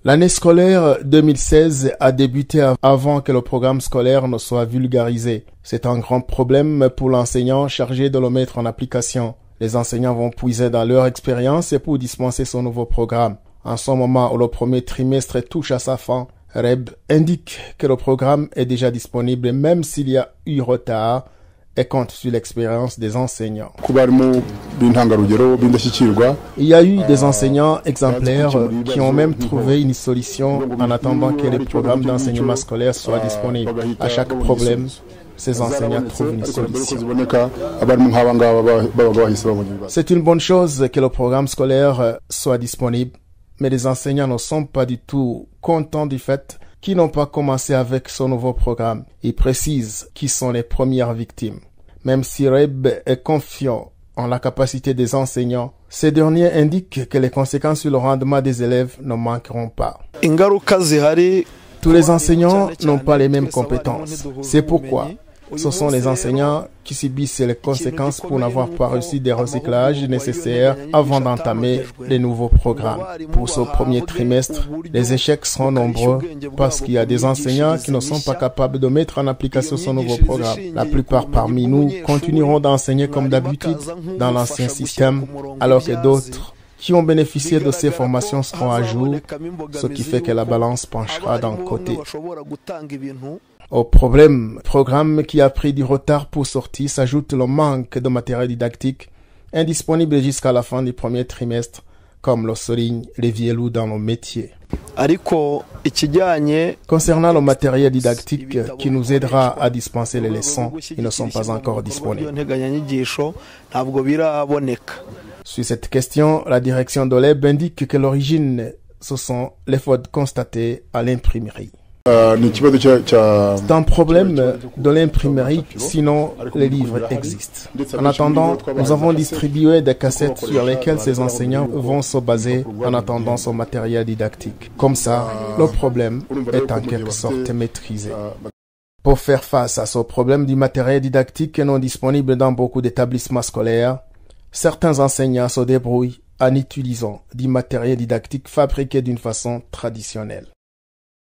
L'année scolaire 2016 a débuté avant que le programme scolaire ne soit vulgarisé. C'est un grand problème pour l'enseignant chargé de le mettre en application. Les enseignants vont puiser dans leur expérience pour dispenser son nouveau programme. En ce moment où le premier trimestre touche à sa fin, REB indique que le programme est déjà disponible même s'il y a eu retard et compte sur l'expérience des enseignants. Il y a eu des enseignants exemplaires qui ont même trouvé une solution en attendant que les programmes d'enseignement scolaire soient disponibles. À chaque problème, ces enseignants trouvent une solution. C'est une bonne chose que le programme scolaire soit disponible, mais les enseignants ne sont pas du tout contents du fait qu'ils n'ont pas commencé avec ce nouveau programme. Ils précisent qui sont les premières victimes. Même si REB est confiant en la capacité des enseignants, ces derniers indiquent que les conséquences sur le rendement des élèves ne manqueront pas. Tous les enseignants n'ont pas les mêmes compétences. C'est pourquoi ce sont les enseignants qui subissent les conséquences pour n'avoir pas reçu des recyclages nécessaires avant d'entamer les nouveaux programmes. Pour ce premier trimestre, les échecs seront nombreux parce qu'il y a des enseignants qui ne sont pas capables de mettre en application ce nouveau programme. La plupart parmi nous continueront d'enseigner comme d'habitude dans l'ancien système, alors que d'autres qui ont bénéficié de ces formations seront à jour, ce qui fait que la balance penchera d'un côté. Au programme qui a pris du retard pour sortir s'ajoute le manque de matériel didactique indisponible jusqu'à la fin du premier trimestre, comme le soulignent les vieux loups dans le métier. Concernant le matériel didactique qui nous aidera à dispenser les leçons, ils ne sont pas encore disponibles. Sur cette question, la direction de l'EB indique que l'origine, ce sont les fautes constatées à l'imprimerie. C'est un problème de l'imprimerie, sinon les livres existent. En attendant, nous avons distribué des cassettes sur lesquelles ces enseignants vont se baser en attendant son matériel didactique. Comme ça, le problème est en quelque sorte maîtrisé. Pour faire face à ce problème du matériel didactique non disponible dans beaucoup d'établissements scolaires, certains enseignants se débrouillent en utilisant du matériel didactique fabriqué d'une façon traditionnelle.